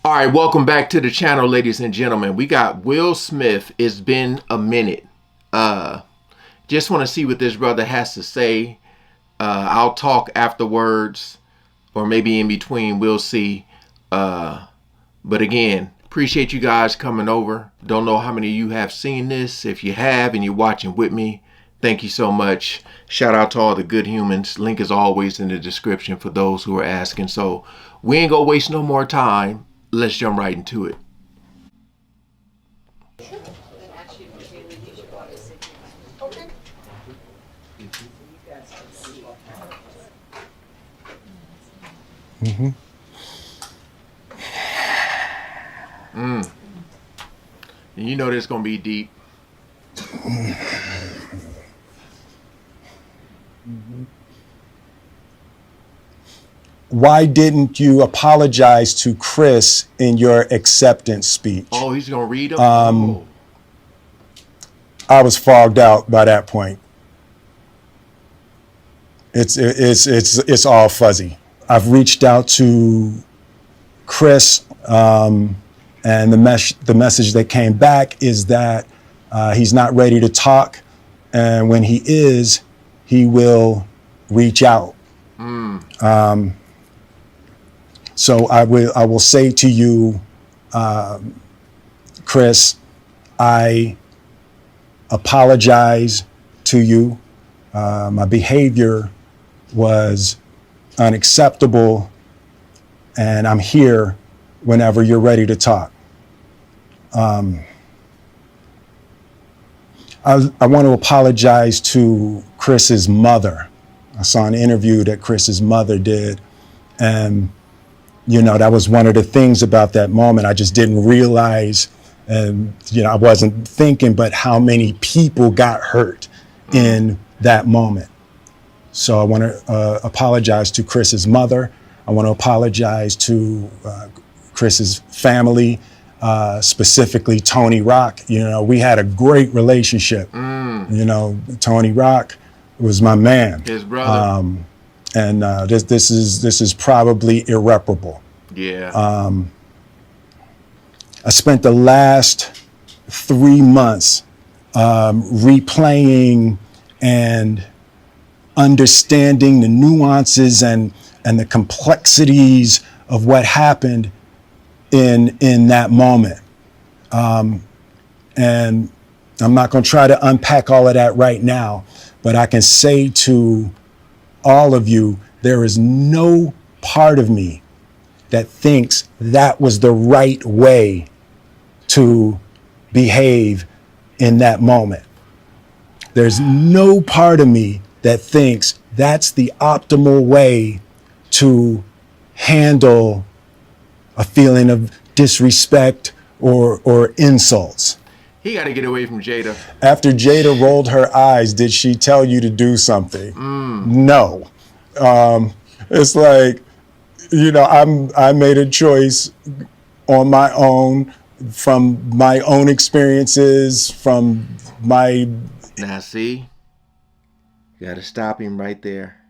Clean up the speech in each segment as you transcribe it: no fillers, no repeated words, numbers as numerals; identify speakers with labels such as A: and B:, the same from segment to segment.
A: All right, welcome back to the channel, ladies and gentlemen. We got Will Smith. It's been a minute. Just want to see what this brother has to say. I'll talk afterwards, or maybe in between. We'll see. But again, appreciate you guys coming over. Don't know how many of you have seen this. If you have and you're watching with me, thank you so much. Shout out to all the good humans. Link is always in the description for those who are asking. So we ain't gonna waste no more time. Let's jump right into it.
B: Mm-hmm.
A: And you know this gonna be deep.
B: Why didn't you apologize to Chris in your acceptance speech?
A: Oh, he's gonna read them?
B: I was fogged out by that point. It's all fuzzy. I've reached out to Chris, and the message that came back is that he's not ready to talk, and when he is, he will reach out. So I will say to you, Chris, I apologize to you. My behavior was unacceptable, and I'm here whenever you're ready to talk. I want to apologize to Chris's mother. I saw an interview that Chris's mother did, and you know, that was one of the things about that moment. I just didn't realize, and I wasn't thinking, but how many people got hurt in that moment. So I want to apologize to Chris's mother. I want to apologize to Chris's family, specifically Tony Rock. We had a great relationship. Tony Rock was my man.
A: His brother.
B: And this is probably irreparable.
A: Yeah.
B: I spent the last 3 months replaying and understanding the nuances and the complexities of what happened in that moment. And I'm not going to try to unpack all of that right now, but I can say to all of you, there is no part of me that thinks that was the right way to behave in that moment. There's no part of me that thinks that's the optimal way to handle a feeling of disrespect or insults.
A: He got to get away from Jada.
B: After Jada rolled her eyes, did she tell you to do something? No. It's like, I made a choice on my own, from my own experiences, from my...
A: Now see, you got to stop him right there.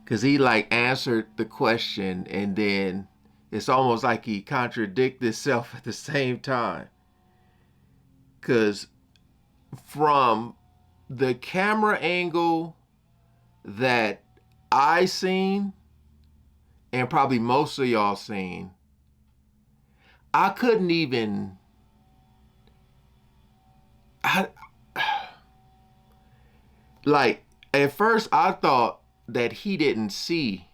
A: Because he answered the question, and then it's almost like he contradicted himself at the same time. Because from the camera angle that I seen, and probably most of y'all seen, I couldn't even... at first I thought that he didn't see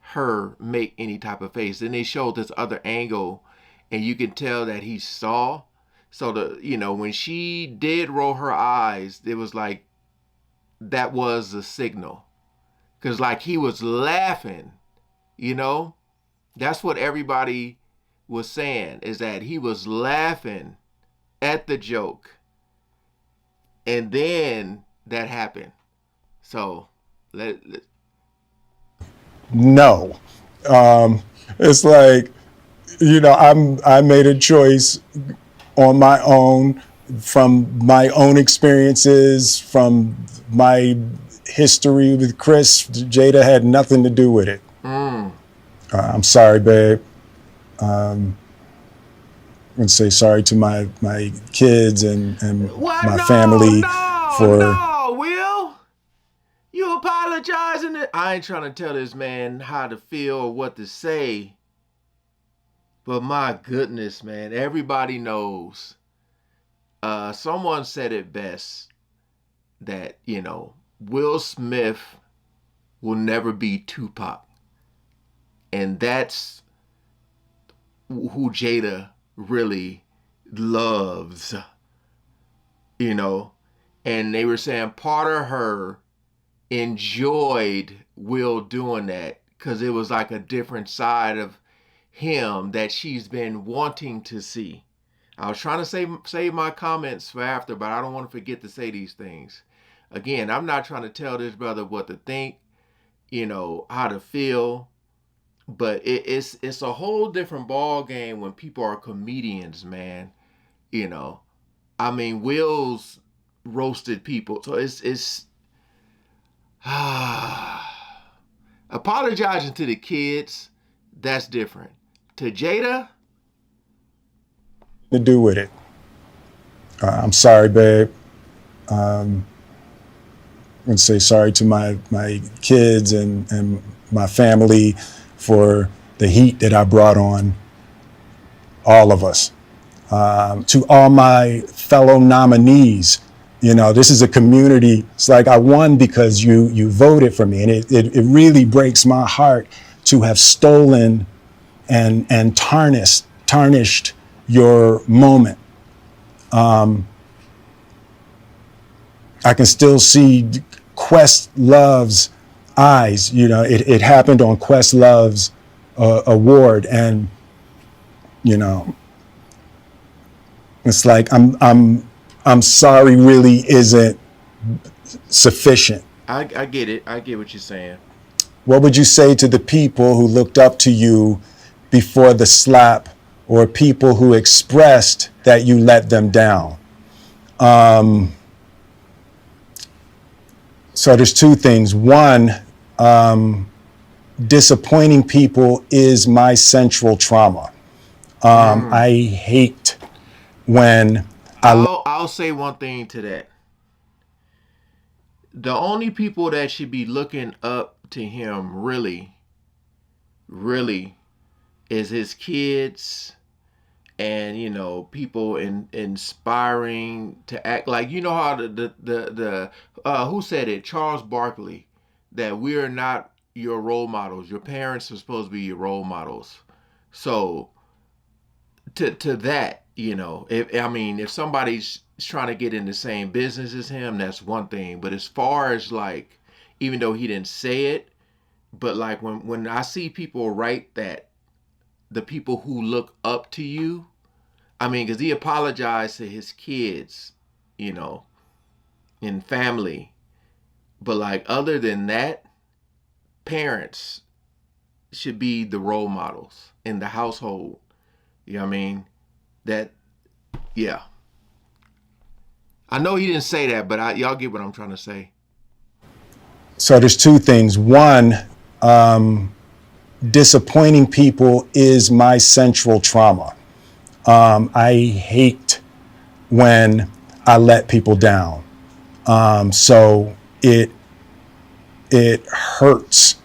A: her make any type of face. Then they showed this other angle, and you can tell that he saw. So when she did roll her eyes, it was like that was a signal. Because he was laughing, That's what everybody was saying, is that he was laughing at the joke. And then that happened. So,
B: No. It's like, I made a choice on my own, from my own experiences, from my history with Chris. Jada had nothing to do with it. I'm sorry, babe. And say sorry to my kids and
A: What?
B: my
A: No,
B: family
A: no,
B: for.
A: no, Will. You apologizing? I ain't trying to tell this man how to feel or what to say. But my goodness, man, everybody knows. Someone said it best that, Will Smith will never be Tupac. And that's who Jada really loves, And they were saying part of her enjoyed Will doing that because it was like a different side of him that she's been wanting to see. I was trying to save my comments for after, but I don't want to forget to say these things. Again, I'm not trying to tell this brother what to think, how to feel, but it's a whole different ball game when people are comedians, man. I mean, Will's roasted people, so it's apologizing to the kids, that's different. To Jada,
B: To do with it. I'm sorry, babe. And say sorry to my kids and my family for the heat that I brought on all of us. To all my fellow nominees, this is a community. It's like I won because you voted for me, and it really breaks my heart to have stolen and tarnished your moment. I can still see Questlove's eyes. It happened on Questlove's award, and it's like I'm sorry really isn't sufficient.
A: I get it. I get what you're saying.
B: What would you say to the people who looked up to you before the slap, or people who expressed that you let them down? So there's two things. One, disappointing people is my central trauma. I hate when
A: I'll say one thing to that. The only people that should be looking up to him really, really is his kids and people inspiring to act like how the who said it, Charles Barkley, that we're not your role models, your parents are supposed to be your role models. So to that, if somebody's trying to get in the same business as him, that's one thing. But as far as like, even though he didn't say it, but like when I see people write that, the people who look up to you, because he apologized to his kids, and family. But like, other than that, parents should be the role models in the household. You know what I mean? That, yeah. I know he didn't say that, but y'all get what I'm trying to say.
B: So there's two things. One, disappointing people is my central trauma. I hate when I let people down. So it hurts.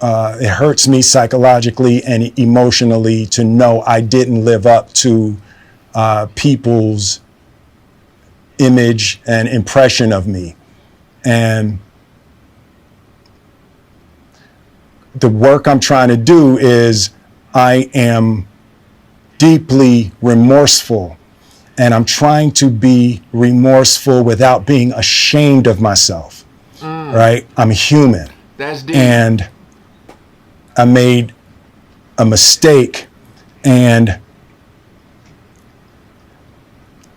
B: It hurts me psychologically and emotionally to know I didn't live up to people's image and impression of me. And the work I'm trying to do is I am deeply remorseful, and I'm trying to be remorseful without being ashamed of myself, right? I'm human.
A: That's deep.
B: And I made a mistake, and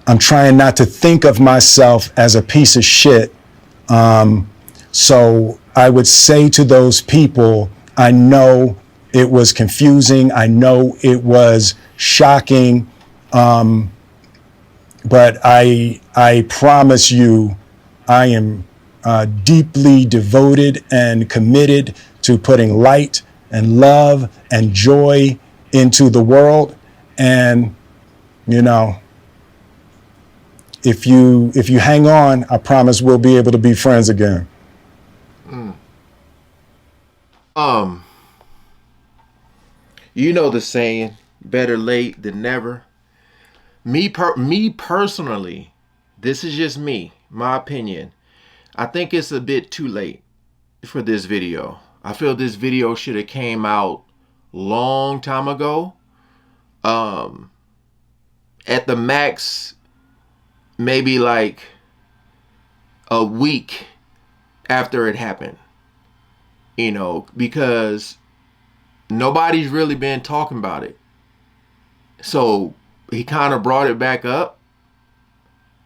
B: I'm trying not to think of myself as a piece of shit. So I would say to those people, I know it was confusing. I know it was shocking. But I promise you, I am deeply devoted and committed to putting light and love and joy into the world. And, you know, if you hang on, I promise we'll be able to be friends again.
A: You know the saying, better late than never. Me personally, this is just me, my opinion. I think it's a bit too late for this video. I feel this video should have came out long time ago. At the max, maybe like a week after it happened. You know, because nobody's really been talking about it. So he kind of brought it back up.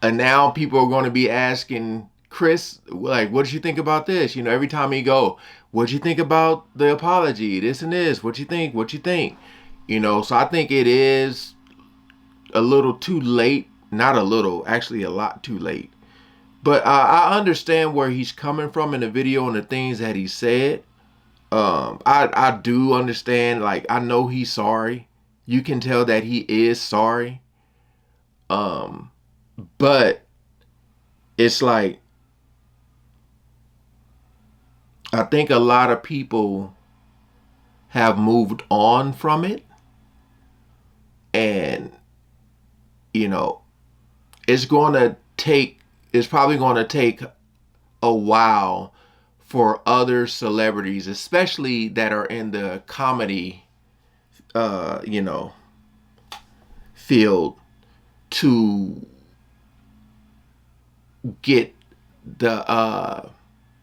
A: And now people are going to be asking Chris, like, what did you think about this? You know, every time he go, what'd you think about the apology? This and this. What you think? What you think? You know, so I think it is a little too late. Not a little, actually a lot too late. But I understand where he's coming from in the video and the things that he said. I do understand, like, I know he's sorry. You can tell that he is sorry. But it's like, I think a lot of people have moved on from it. And, you know, it's probably going to take a while for other celebrities, especially that are in the comedy, you know, field, to get the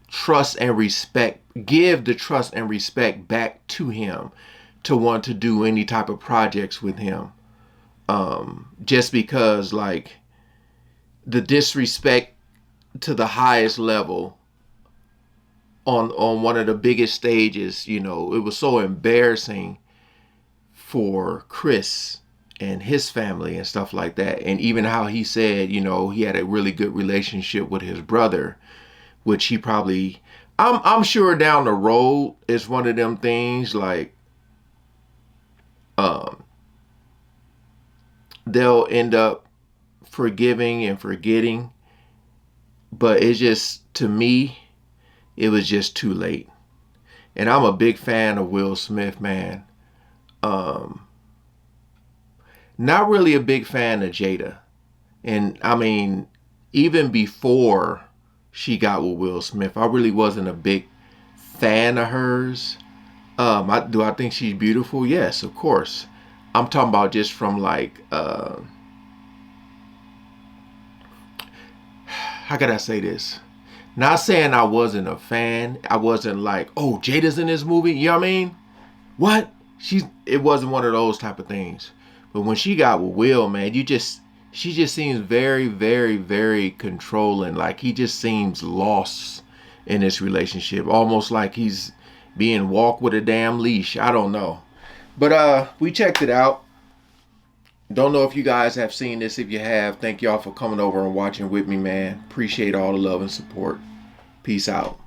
A: trust and respect, give the trust and respect back to him, to want to do any type of projects with him. Just because, like, the disrespect to the highest level on one of the biggest stages, you know, it was so embarrassing for Chris and his family and stuff like that. And even how he said, you know, he had a really good relationship with his brother, which he probably, I'm sure down the road is one of them things, like, they'll end up forgiving and forgetting. But it's just, to me, it was just too late. And I'm a big fan of Will Smith, man. Not really a big fan of Jada. And I mean, even before she got with Will Smith, I really wasn't a big fan of hers. Do I think she's beautiful? Yes, of course. I'm talking about just from, like, how could I say this? Not saying I wasn't a fan. I wasn't like, oh, Jada's in this movie. You know what I mean? What? It wasn't one of those type of things. But when she got with Will, man, she just seems very, very, very controlling. Like, he just seems lost in this relationship. Almost like he's being walked with a damn leash. I don't know. But we checked it out. Don't know if you guys have seen this. If you have, thank y'all for coming over and watching with me, man. Appreciate all the love and support. Peace out.